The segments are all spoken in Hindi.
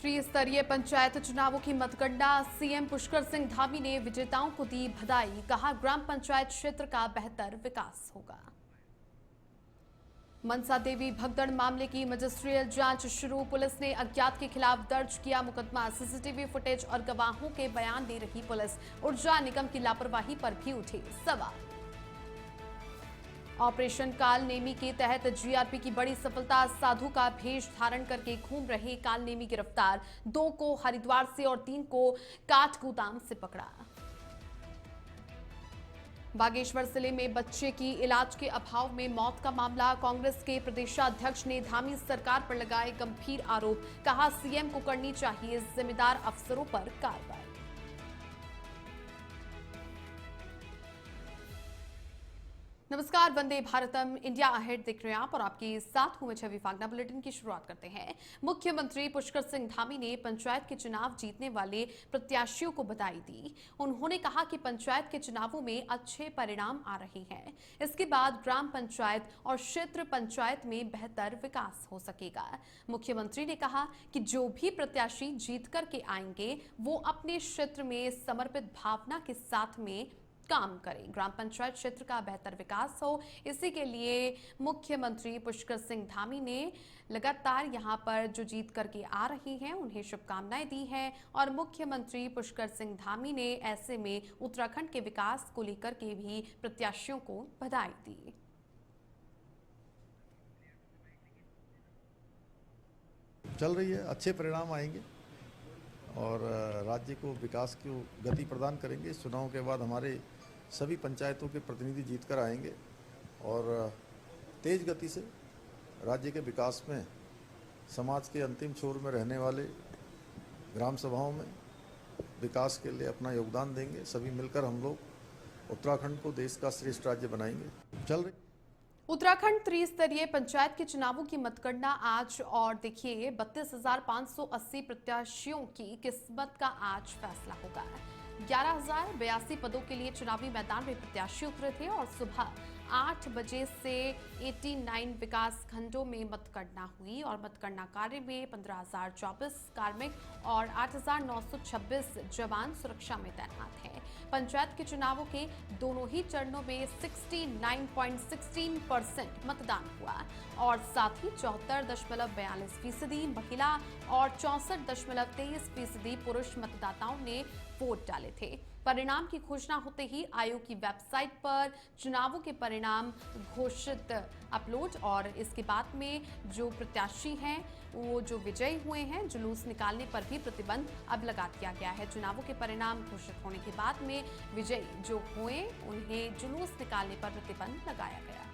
त्रिस्तरीय पंचायत चुनावों की मतगणना सीएम पुष्कर सिंह धामी ने विजेताओं को दी बधाई। कहा, ग्राम पंचायत क्षेत्र का बेहतर विकास होगा। मनसा देवी भगदड़ मामले की मजिस्ट्रियल जांच शुरू। पुलिस ने अज्ञात के खिलाफ दर्ज किया मुकदमा। सीसीटीवी फुटेज और गवाहों के बयान दे रही पुलिस। ऊर्जा निगम की लापरवाही पर भी उठे सवाल। ऑपरेशन काल नेमी के तहत जीआरपी की बड़ी सफलता। साधु का भेष धारण करके घूम रहे काल नेमी गिरफ्तार। 2 को हरिद्वार से और 3 को काठगोदाम से पकड़ा। बागेश्वर जिले में बच्चे की इलाज के अभाव में मौत का मामला। कांग्रेस के प्रदेशाध्यक्ष ने धामी सरकार पर लगाए गंभीर आरोप। कहा, सीएम को करनी चाहिए जिम्मेदार अफसरों पर कार्रवाई। नमस्कार, वंदे भारतम, इंडिया अहेड देख रहे हैं आप और आपके साथ हूं मैं छवि फागना। बुलेटिन की शुरुआत करते हैं। मुख्यमंत्री पुष्कर सिंह धामी ने पंचायत के चुनाव जीतने वाले प्रत्याशियों को बधाई दी। उन्होंने कहा कि पंचायत के चुनावों में अच्छे परिणाम आ रहे हैं। इसके बाद ग्राम पंचायत और क्षेत्र पंचायत में बेहतर विकास हो सकेगा। मुख्यमंत्री ने कहा कि जो भी प्रत्याशी जीत करके आएंगे वो अपने क्षेत्र में समर्पित भावना के साथ में काम करें। ग्राम पंचायत क्षेत्र का बेहतर विकास हो, इसी के लिए मुख्यमंत्री पुष्कर सिंह धामी ने लगातार यहां पर जो जीत करके आ रहे हैं उन्हें शुभकामनाएं दी हैं। और मुख्यमंत्री पुष्कर सिंह धामी ने ऐसे में उत्तराखंड के विकास को लेकर के भी प्रत्याशियों को बधाई दी। चल रही है, अच्छे परिणाम आएंगे और राज्य को विकास की गति प्रदान करेंगे। इस चुनाव के बाद हमारे सभी पंचायतों के प्रतिनिधि जीत कर आएंगे और तेज गति से राज्य के विकास में, समाज के अंतिम छोर में रहने वाले ग्राम सभाओं में विकास के लिए अपना योगदान देंगे। सभी मिलकर हम लोग उत्तराखंड को देश का श्रेष्ठ राज्य बनाएंगे। चल रही उत्तराखंड त्रिस्तरीय पंचायत के चुनावों की मतगणना आज और देखिए 32,580 प्रत्याशियों की किस्मत का आज फैसला होगा। 11,082 पदों के लिए चुनावी मैदान में प्रत्याशी उतरे थे और सुबह 8 बजे से 89 विकास खंडों में मतगणना हुई और मतगणना कार्य में 15,024 कार्मिक और 8,926 जवान सुरक्षा में तैनात हैं। पंचायत के चुनावों के दोनों ही चरणों में 69.16% मतदान हुआ और साथ ही 74.42% महिला और 64.23% पुरुष मतदाताओं ने वोट डाले थे। परिणाम की घोषणा होते ही आयोग की वेबसाइट पर चुनावों के परिणाम घोषित अपलोड और इसके बाद में जो प्रत्याशी हैं वो जो विजयी हुए हैं, जुलूस निकालने पर भी प्रतिबंध अब लगा दिया गया है। चुनावों के परिणाम घोषित होने के बाद में विजयी जो हुए उन्हें जुलूस निकालने पर प्रतिबंध लगाया गया।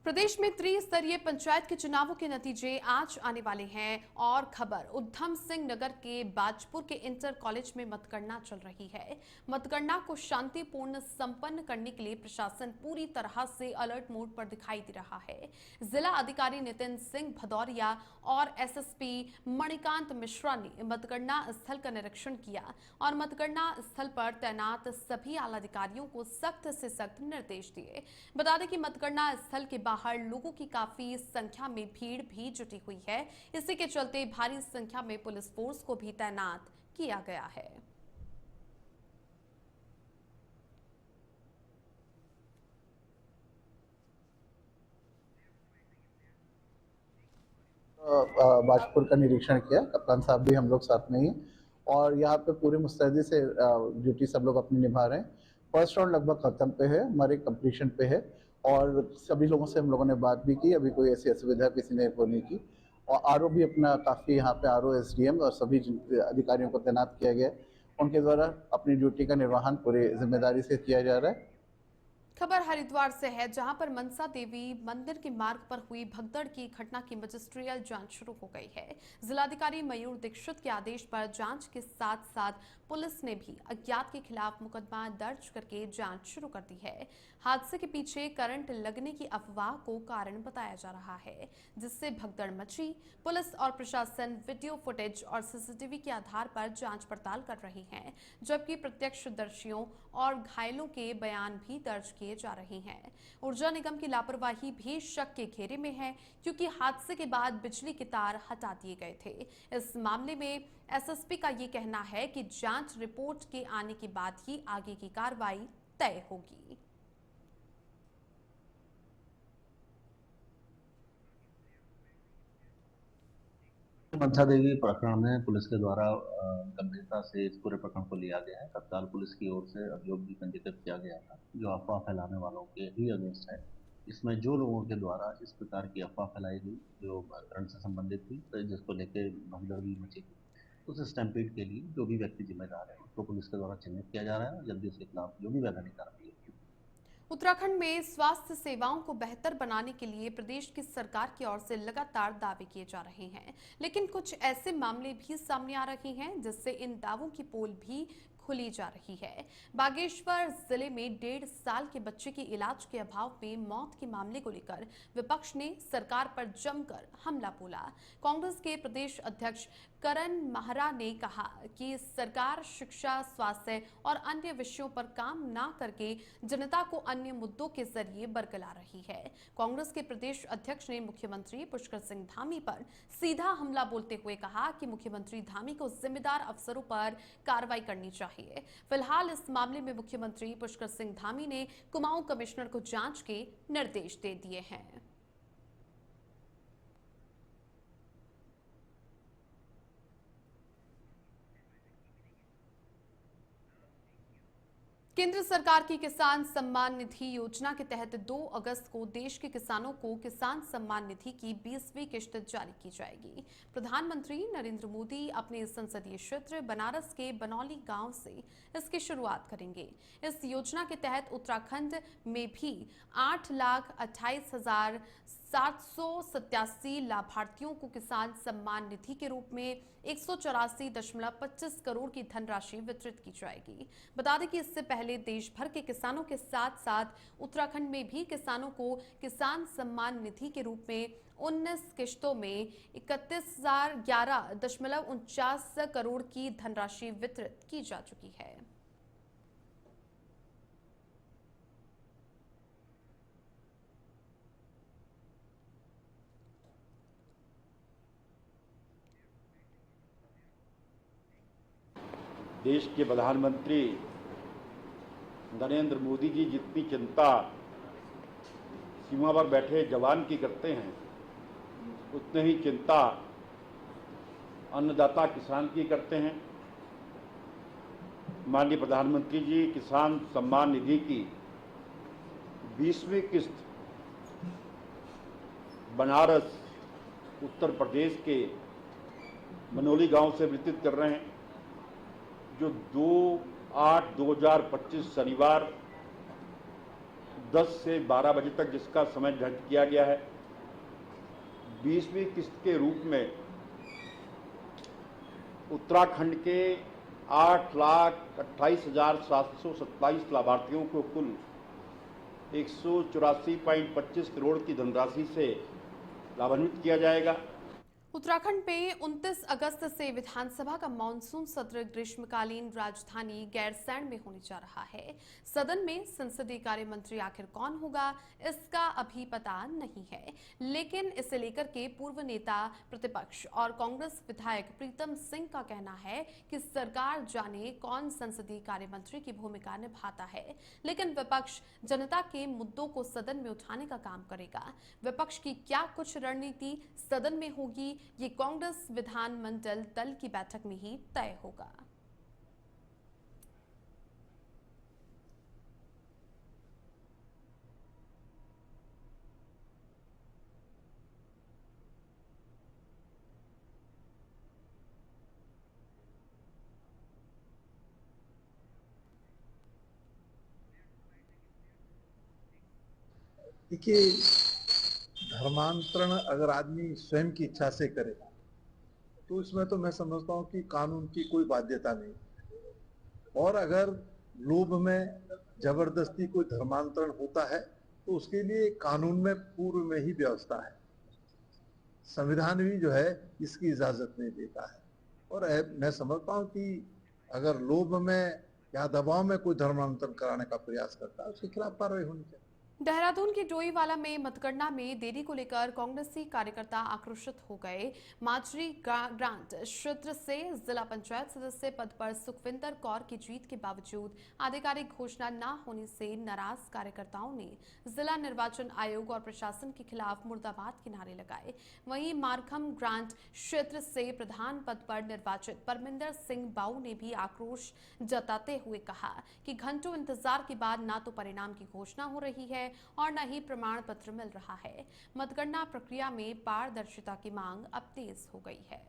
प्रदेश में त्रिस्तरीय पंचायत के चुनावों के नतीजे आज आने वाले हैं और खबर उधम सिंह नगर के बाजपुर के इंटर कॉलेज में मतगणना चल रही है। मतगणना को शांतिपूर्ण संपन्न करने के लिए प्रशासन पूरी तरह से अलर्ट मोड पर दिखाई दे रहा है। जिला अधिकारी नितिन सिंह भदौरिया और एसएसपी मणिकांत मिश्रा ने मतगणना स्थल का निरीक्षण किया और मतगणना स्थल पर तैनात सभी आला अधिकारियों को सख्त से सख्त निर्देश दिए। बता दें कि मतगणना स्थल के बाहर लोगों की काफी संख्या में भीड़ भी जुटी हुई है। इसी के चलते भारी संख्या में पुलिस फोर्स को भी तैनात किया गया है। बाजपुर का निरीक्षण किया, कप्तान साहब भी हम लोग साथ में ही और यहाँ पे पूरी मुस्तैदी से ड्यूटी सब लोग अपनी निभा रहे हैं। फर्स्ट राउंड लगभग खत्म पे है, हमारे कंप्लीशन पे है और सभी लोगों से हम लोगों ने बात भी की। अभी कोई ऐसी असुविधा किसी ने वो नहीं की और आरओ भी अपना काफ़ी यहाँ पे आरओ एसडीएम और सभी अधिकारियों को तैनात किया गया। उनके द्वारा अपनी ड्यूटी का निर्वहन पूरी जिम्मेदारी से किया जा रहा है। खबर हरिद्वार से है, जहां पर मनसा देवी मंदिर के मार्ग पर हुई भगदड़ की घटना की मजिस्ट्रियल जांच शुरू हो गई है। जिलाधिकारी मयूर दीक्षित के आदेश पर जांच के साथ साथ पुलिस ने भी अज्ञात के खिलाफ मुकदमा दर्ज करके जांच शुरू कर दी है। हादसे के पीछे करंट लगने की अफवाह को कारण बताया जा रहा है, जिससे भगदड़ मची। पुलिस और प्रशासन वीडियो फुटेज और सीसीटीवी के आधार पर जांच पड़ताल कर रही है, जबकि प्रत्यक्षदर्शियों और घायलों के बयान भी दर्ज किए जा रहे हैं। ऊर्जा निगम की लापरवाही भी शक के घेरे में है, क्योंकि हादसे के बाद बिजली के तार हटा दिए गए थे। इस मामले में एसएसपी का ये कहना है कि जांच रिपोर्ट के आने के बाद ही आगे की कार्रवाई तय होगी। मनसा देवी प्रकरण में पुलिस के द्वारा गंभीरता से इस पूरे प्रकरण को लिया गया है। तत्काल पुलिस की ओर से अभियोग भी पंजीकृत किया गया था, जो अफवाह फैलाने वालों के ही अगेंस्ट है। इसमें जो लोगों के द्वारा इस प्रकार की अफवाह फैलाई गई, जो करंट से संबंधित थी, तो जिसको लेकर भगदड़ भी मची थी, उस स्टैम्पीड के लिए जो भी व्यक्ति जिम्मेदार है उसको पुलिस के द्वारा चिन्हित किया जा रहा है और जल्दी उसके खिलाफ जो भी वैधानिक कार्रवाई है। उत्तराखंड में स्वास्थ्य सेवाओं को बेहतर बनाने के लिए प्रदेश की सरकार की ओर से लगातार दावे किए जा रहे हैं, लेकिन कुछ ऐसे मामले भी सामने आ रहे हैं जिससे इन दावों की पोल भी खुली जा रही है। बागेश्वर जिले में 1.5 साल के बच्चे के इलाज के अभाव में मौत के मामले को लेकर विपक्ष ने सरकार पर जमकर हमला बोला। कांग्रेस के प्रदेश अध्यक्ष करण माहरा ने कहा कि सरकार शिक्षा, स्वास्थ्य और अन्य विषयों पर काम न करके जनता को अन्य मुद्दों के जरिए बरगला रही है। कांग्रेस के प्रदेश अध्यक्ष ने मुख्यमंत्री पुष्कर सिंह धामी पर सीधा हमला बोलते हुए कहा कि मुख्यमंत्री धामी को जिम्मेदार अफसरों पर कार्रवाई करनी चाहिए। फिलहाल इस मामले में मुख्यमंत्री पुष्कर सिंह धामी ने कुमाऊं कमिश्नर को जांच के निर्देश दे दिए हैं। केंद्र सरकार की किसान सम्मान निधि योजना के तहत 2 अगस्त को देश के किसानों को किसान सम्मान निधि की 20वीं किश्त जारी की जाएगी। प्रधानमंत्री नरेंद्र मोदी अपने संसदीय क्षेत्र बनारस के बनौली गांव से इसकी शुरुआत करेंगे। इस योजना के तहत उत्तराखंड में भी 8,28,787 लाभार्थियों को किसान सम्मान निधि के रूप में 184.25 करोड़ की धनराशि वितरित की जाएगी। बता दें कि इससे पहले देश भर के किसानों के साथ साथ उत्तराखंड में भी किसानों को किसान सम्मान निधि के रूप में 19 किश्तों में 31,011.49 करोड़ की धनराशि वितरित की जा चुकी है। देश के प्रधानमंत्री नरेंद्र मोदी जी जितनी चिंता सीमा पर बैठे जवान की करते हैं, उतनी ही चिंता अन्नदाता किसान की करते हैं। माननीय प्रधानमंत्री जी किसान सम्मान निधि की 20वीं किस्त बनारस उत्तर प्रदेश के बनौली गांव से वितरित कर रहे हैं, जो 2/8/2025 शनिवार 10 से 12 बजे तक जिसका समय निर्धारित किया गया है। 20वीं किस्त के रूप में उत्तराखंड के 8,28,727 लाभार्थियों को कुल 184.25 करोड़ की धनराशि से लाभान्वित किया जाएगा। उत्तराखंड में 29 अगस्त से विधानसभा का मानसून सत्र ग्रीष्मकालीन राजधानी गैरसैंण में होने जा रहा है। सदन में संसदीय कार्य मंत्री आखिर कौन होगा, इसका अभी पता नहीं है, लेकिन इसे लेकर के पूर्व नेता प्रतिपक्ष और कांग्रेस विधायक प्रीतम सिंह का कहना है कि सरकार जाने कौन संसदीय कार्य मंत्री की भूमिका निभाता है, लेकिन विपक्ष जनता के मुद्दों को सदन में उठाने का काम करेगा। विपक्ष की क्या कुछ रणनीति सदन में होगी, ये कांग्रेस विधानमंडल दल की बैठक में ही तय होगा। देखिए, धर्मांतरण अगर आदमी स्वयं की इच्छा से करे तो इसमें तो मैं समझता हूँ कि कानून की कोई बाध्यता नहीं, और अगर लोभ में जबरदस्ती कोई धर्मांतरण होता है तो उसके लिए कानून में पूर्व में ही व्यवस्था है। संविधान भी जो है इसकी इजाजत नहीं देता है। और मैं समझता हूँ कि अगर लोभ में या दबाव में कोई धर्मांतरण कराने का प्रयास करता है उसके खिलाफ कार्रवाई होनी चाहिए। देहरादून के डोईवाला में मतगणना में देरी को लेकर कांग्रेसी कार्यकर्ता आक्रोशित हो गए। माजरी ग्रांट क्षेत्र से जिला पंचायत सदस्य पद पर सुखविंदर कौर की जीत के बावजूद आधिकारिक घोषणा न होने से नाराज कार्यकर्ताओं ने जिला निर्वाचन आयोग और प्रशासन के खिलाफ मुर्दाबाद के नारे लगाए। वहीं मारखम ग्रांट क्षेत्र से प्रधान पद पर निर्वाचित परमिंदर सिंह बाऊ ने भी आक्रोश जताते हुए कहा कि घंटों इंतजार के बाद न तो परिणाम की घोषणा हो रही है और न ही प्रमाण पत्र मिल रहा है। मतगणना प्रक्रिया में पारदर्शिता की मांग अब तेज हो गई है।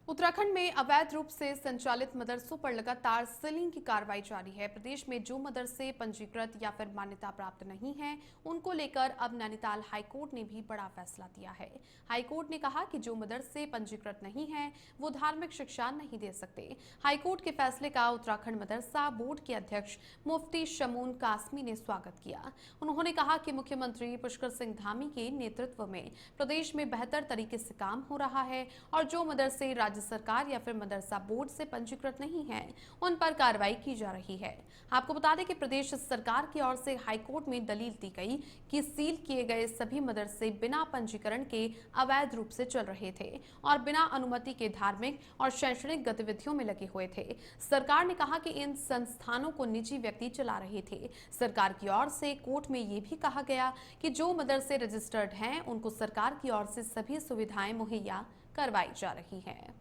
उत्तराखंड में अवैध रूप से संचालित मदरसों पर लगातार सीलिंग की कार्रवाई जारी है। प्रदेश में जो मदरसे पंजीकृत या फिर मान्यता प्राप्त नहीं हैं, उनको लेकर अब नैनीताल हाईकोर्ट ने भी बड़ा फैसला दिया है। हाईकोर्ट ने कहा कि जो मदरसे पंजीकृत नहीं हैं, वो धार्मिक शिक्षा नहीं दे सकते। हाईकोर्ट के फैसले का उत्तराखंड मदरसा बोर्ड के अध्यक्ष मुफ्ती शमून कासमी ने स्वागत किया। उन्होंने कहा कि मुख्यमंत्री पुष्कर सिंह धामी के नेतृत्व में प्रदेश में बेहतर तरीके से काम हो रहा है और जो मदरसे राज्य सरकार या फिर मदरसा बोर्ड से पंजीकृत नहीं हैं, उन पर कार्रवाई की जा रही है। आपको बता दें कि प्रदेश सरकार की ओर से हाईकोर्ट में दलील दी गई कि सील किए गए सभी मदरसे बिना पंजीकरण के अवैध रूप से चल रहे थे और बिना अनुमति के धार्मिक और शैक्षणिक गतिविधियों में लगे हुए थे। सरकार ने कहा कि इन संस्थानों को निजी व्यक्ति चला रहे थे। सरकार की ओर से कोर्ट में ये भी कहा गया कि जो मदरसे रजिस्टर्ड हैं, उनको सरकार की ओर से सभी सुविधाएं मुहैया करवाई जा रही हैं।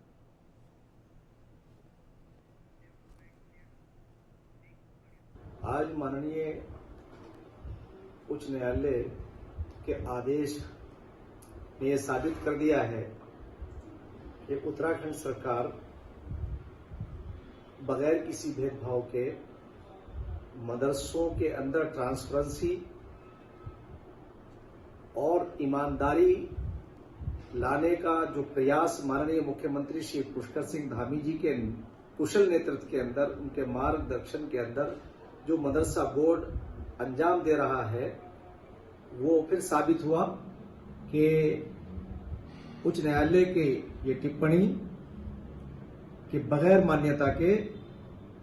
आज माननीय उच्च न्यायालय के आदेश ने यह साबित कर दिया है कि उत्तराखंड सरकार बगैर किसी भेदभाव के मदरसों के अंदर ट्रांसपेरेंसी और ईमानदारी लाने का जो प्रयास माननीय मुख्यमंत्री श्री पुष्कर सिंह धामी जी के कुशल नेतृत्व के अंदर, उनके मार्गदर्शन के अंदर जो मदरसा बोर्ड अंजाम दे रहा है, वो फिर साबित हुआ कि उच्च न्यायालय के ये टिप्पणी कि बगैर मान्यता के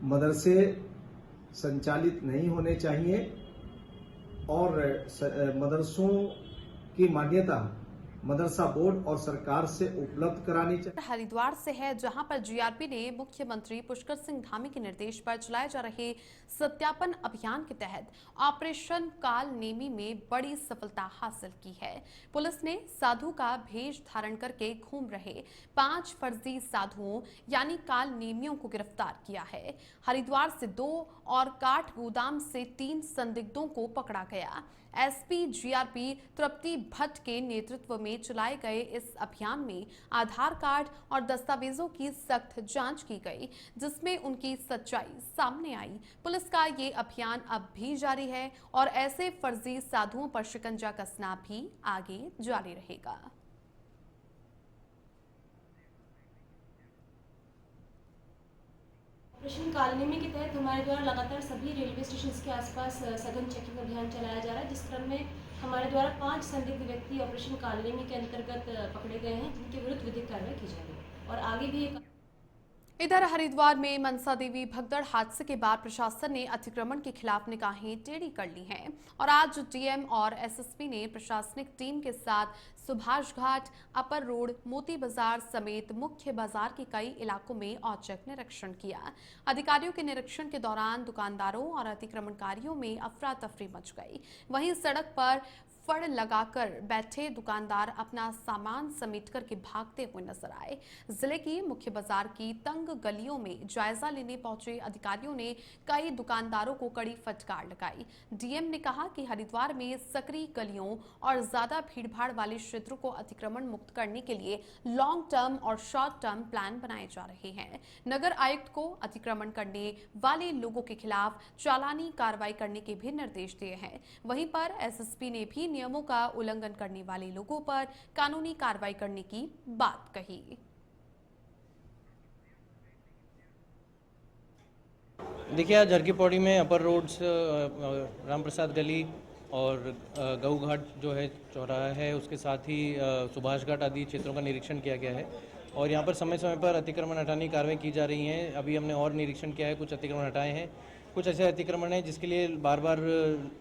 मदरसे संचालित नहीं होने चाहिए और मदरसों की मान्यता मदरसा बोर्ड और सरकार से उपलब्ध करानी चाहिए। हरिद्वार से है, जहां पर जीआरपी ने मुख्यमंत्री पुष्कर सिंह धामी के निर्देश पर चलाए जा रहे सत्यापन अभियान के तहत ऑपरेशन काल नेमी में बड़ी सफलता हासिल की है। पुलिस ने साधु का भेष धारण करके घूम रहे 5 फर्जी साधुओं यानी काल नेमियों को गिरफ्तार किया है। हरिद्वार से 2 और काठ गोदाम से 3 संदिग्धों को पकड़ा गया। एसपी जीआरपी तृप्ति भट्ट के नेतृत्व में चलाए गए इस अभियान में आधार कार्ड और दस्तावेजों की सख्त जांच की गई, जिसमें उनकी सच्चाई सामने आई। पुलिस का ये अभियान अब भी जारी है और ऐसे फर्जी साधुओं पर शिकंजा कसना भी आगे जारी रहेगा। ऑपरेशन कालनेमी के तहत हमारे द्वारा लगातार सभी रेलवे स्टेशन के आसपास सघन चेकिंग अभियान चलाया जा रहा है, जिस क्रम में हमारे द्वारा 5 संदिग्ध व्यक्ति ऑपरेशन कालनेमी के अंतर्गत पकड़े गए हैं, जिनके विरुद्ध विधिक कार्रवाई की जा रही है और आगे भी इधर हरिद्वार में मनसा देवी भगदड़ हादसे के बाद प्रशासन ने अतिक्रमण के खिलाफ निगाहें टेढ़ी कर ली हैं और आज डीएम और एसएसपी ने प्रशासनिक टीम के साथ सुभाष घाट, अपर रोड, मोती बाजार समेत मुख्य बाजार के कई इलाकों में औचक निरीक्षण किया। अधिकारियों के निरीक्षण के दौरान दुकानदारों और अतिक्रमणकारियों में अफरा तफरी मच गई। वहीं सड़क पर फड़ लगाकर बैठे दुकानदार अपना सामान समेट कर के भागते हुए नजर आए। जिले की मुख्य बाजार की तंग गलियों में जायजा लेने पहुंचे अधिकारियों ने कई दुकानदारों को कड़ी फटकार लगाई। डीएम ने कहा कि हरिद्वार में सक्रिय गलियों और ज्यादा भीड़भाड़ वाले क्षेत्रों को अतिक्रमण मुक्त करने के लिए लॉन्ग टर्म और शॉर्ट टर्म प्लान बनाए जा रहे हैं। नगर आयुक्त को अतिक्रमण करने वाले लोगों के खिलाफ चालानी कार्रवाई करने के भी निर्देश दिए हैं। वहीं पर एसएसपी ने भी नियमों का उल्लंघन करने वाले लोगों पर कानूनी कार्रवाई करने की बात कही। देखिए, आज झरकी पौड़ी में अपर रोड्स, राम प्रसाद गली और गऊ घाट जो है चौराहा है, उसके साथ ही सुभाष घाट आदि क्षेत्रों का निरीक्षण किया गया है और यहाँ पर समय समय पर अतिक्रमण हटाने की कार्रवाई की जा रही है। अभी हमने और निरीक्षण किया है, कुछ अतिक्रमण हटाए हैं, कुछ ऐसे अतिक्रमण हैं जिसके लिए बार बार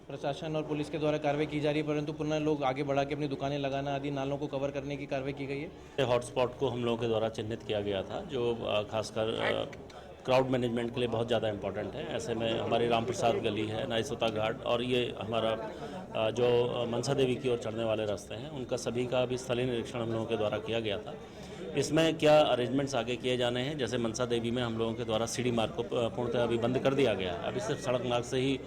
प्रशासन और पुलिस के द्वारा कार्रवाई की जा रही है, परंतु पुनः लोग आगे बढ़ा के अपनी दुकानें लगाना आदि नालों को कवर करने की कार्रवाई की गई है। हॉटस्पॉट को हम लोगों के द्वारा चिन्हित किया गया था, जो खासकर क्राउड मैनेजमेंट के लिए बहुत ज़्यादा इम्पॉर्टेंट है। ऐसे में हमारी राम प्रसाद गली है, नाइसोता घाट और ये हमारा जो मनसा देवी की ओर चढ़ने वाले रास्ते हैं, उनका सभी का भी स्थलीय निरीक्षण हम लोगों के द्वारा किया गया था। इसमें क्या अरेंजमेंट्स आगे किए जाने हैं, जैसे मनसा देवी में हम लोगों के द्वारा सीढ़ी मार्ग को पूर्णतः अभी बंद कर दिया गया है। अभी सिर्फ सड़क मार्ग से ही।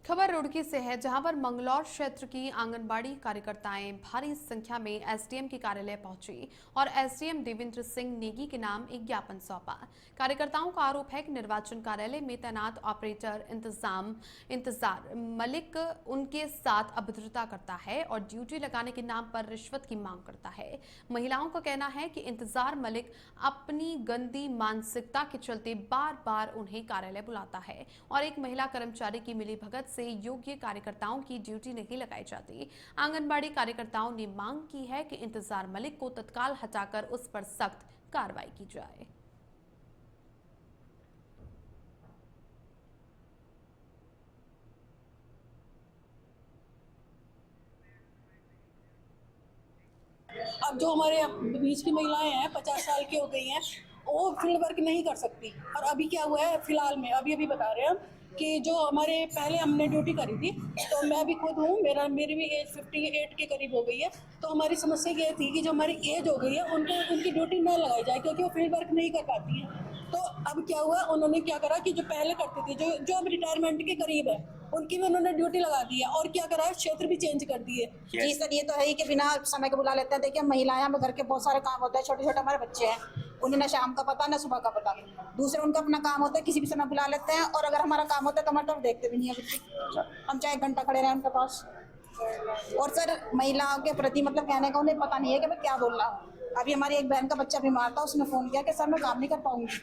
खबर रुड़की से है, जहां पर मंगलौर क्षेत्र की आंगनबाड़ी कार्यकर्ताएं भारी संख्या में एसडीएम के कार्यालय पहुंची और एसडीएम देवेंद्र सिंह नेगी के नाम एक ज्ञापन सौंपा। कार्यकर्ताओं का आरोप है कि निर्वाचन कार्यालय में तैनात ऑपरेटर इंतजार मलिक उनके साथ अभद्रता करता है और ड्यूटी लगाने के नाम पर रिश्वत की मांग करता है। महिलाओं का कहना है कि इंतजार मलिक अपनी गंदी मानसिकता के चलते बार बार उन्हें कार्यालय बुलाता है और एक महिला कर्मचारी की मिलीभगत से योग्य कार्यकर्ताओं की ड्यूटी नहीं लगाई जाती। आंगनबाड़ी कार्यकर्ताओं ने मांग की है कि इंतजार मलिक को तत्काल हटाकर उस पर सख्त कार्रवाई की जाए। अब जो हमारे बीच की महिलाएं हैं 50 साल की हो गई हैं, वो फील्ड वर्क नहीं कर सकती। और अभी क्या हुआ है फिलहाल में, अभी बता रहे हैं कि जो हमारे पहले हमने ड्यूटी करी थी, तो मैं भी खुद हूँ, मेरी भी एज 58 के करीब हो गई है। तो हमारी समस्या ये थी कि जो हमारी एज हो गई है उनकी ड्यूटी ना लगाई जाए, क्योंकि वो फील्ड वर्क नहीं कर पाती है। तो अब क्या हुआ, उन्होंने क्या करा कि जो पहले करते थे, जो अब रिटायरमेंट के करीब है, उनकी भी उन्होंने ड्यूटी लगा दी है। और क्या करा है, क्षेत्र भी चेंज कर दिए। जी सर, ये तो है ही कि बिना समय के बुला लेते हैं। देखिए, महिलाएं में घर के बहुत सारे काम होते हैं, छोटे छोटे हमारे बच्चे हैं, उन्हें ना शाम का पता ना सुबह का पता। दूसरे उनका अपना काम होता है, किसी भी समय बुला लेते हैं, और अगर हमारा काम होता है तो हमारे तरफ देखते भी नहीं है बिल्कुल। हम चाहे 1 घंटा खड़े रहें उनके पास। और सर, महिलाओं के प्रति मतलब कहने का उन्हें पता नहीं है कि मैं क्या बोल रहा हूँ। अभी हमारी एक बहन का बच्चा बीमार था, उसने फोन किया कि सर मैं काम नहीं कर पाऊंगी।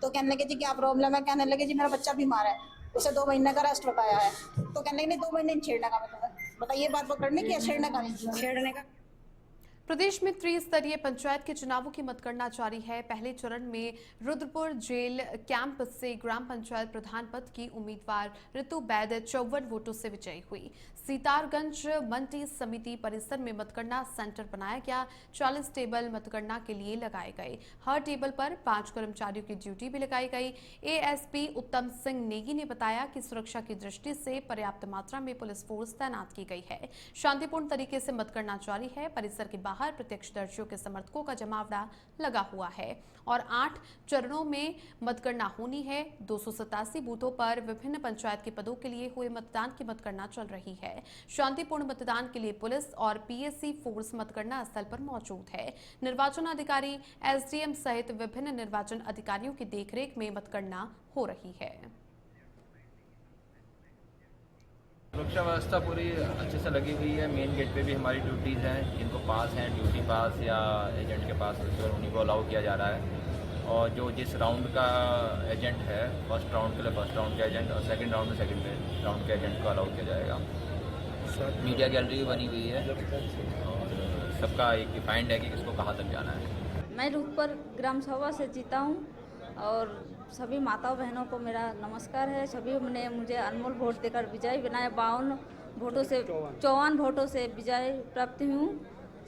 तो कहने लगे जी क्या प्रॉब्लम है, कहने लगे जी मेरा बच्चा बीमार है, उसे 2 महीने का रेस्ट बताया है। तो कहने लगे नहीं 2 महीने छेड़ने का मतलब है। बताइए, बात पकड़ने की या छेड़ने का? छेड़ने का। प्रदेश में त्रिस्तरीय पंचायत के चुनावों की मतगणना जारी है। पहले चरण में रुद्रपुर जेल कैंप से ग्राम पंचायत प्रधान पद की उम्मीदवार ऋतु बैद 54 वोटों से विजयी हुई। सीतारगंज मंडी समिति परिसर में मतगणना सेंटर बनाया गया। 40 टेबल मतगणना के लिए लगाए गए। हर टेबल पर 5 कर्मचारियों की ड्यूटी भी लगाई गई। एएसपी उत्तम सिंह नेगी ने बताया कि सुरक्षा की दृष्टि से पर्याप्त मात्रा में पुलिस फोर्स तैनात की गई है। शांतिपूर्ण तरीके से मतगणना जारी है। परिसर के बाहर प्रत्यक्षदर्शियों के समर्थकों का जमावड़ा लगा हुआ है और 8 चरणों में मतगणना होनी है। 287 बूथों पर विभिन्न पंचायत के पदों के लिए हुए मतदान की मतगणना चल रही है। शांतिपूर्ण मतदान के लिए पुलिस और पीएसी फोर्स मतगणना स्थल पर मौजूद है। निर्वाचन अधिकारी, एसडीएम सहित विभिन्न निर्वाचन अधिकारियों की देखरेख में मतगणना हो रही है। सुरक्षा व्यवस्था पूरी अच्छे से लगी हुई है। मेन गेट पे भी हमारी ड्यूटीज़ हैं, जिनको पास हैं, ड्यूटी पास या एजेंट के पास, उन्हीं को अलाउ किया जा रहा है। और जो जिस राउंड का एजेंट है, फर्स्ट राउंड के लिए फर्स्ट राउंड का एजेंट और सेकंड राउंड में सेकंड राउंड के एजेंट को अलाउ किया जाएगा। मीडिया गैलरी भी बनी हुई है और सबका एक डिफाइंड है कि किसको कहाँ तक जाना है। मैं रूपपुर ग्राम सभा से जीता हूँ और सभी माताओं बहनों को मेरा नमस्कार है। सभी ने मुझे अनमोल वोट देकर विजय बनाया। 52 वोटों से 54 वोटों से विजय प्राप्त हूँ।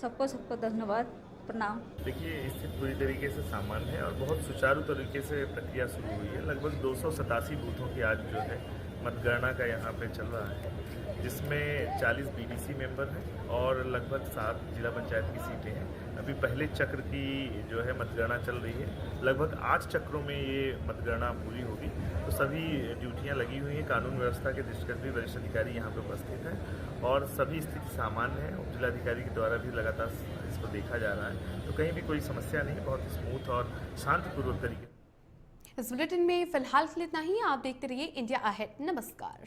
सबको धन्यवाद, प्रणाम। देखिए, स्थिति पूरी तरीके से सामान्य है और बहुत सुचारू तरीके से प्रक्रिया शुरू हुई है। लगभग 287 बूथों की आज जो है मतगणना का यहाँ पे चल रहा है, जिसमें 40 बीडीसी मेंबर हैं और लगभग 7 जिला पंचायत की सीटें हैं। अभी पहले चक्र की जो है मतगणना चल रही है, लगभग 8 चक्रों में ये मतगणना पूरी होगी। तो सभी ड्यूटियां लगी हुई हैं। कानून व्यवस्था के दृष्टिगत भी वरिष्ठ अधिकारी यहाँ पे उपस्थित हैं और सभी स्थिति सामान्य है। उप जिलाधिकारी के द्वारा भी लगातार इसको देखा जा रहा है, तो कहीं भी कोई समस्या नहीं है। बहुत स्मूथ और शांतिपूर्वक तरीके। इस बुलेटिन में फिलहाल के लिए इतना ही। आप देखते रहिए इंडिया अहेड। नमस्कार।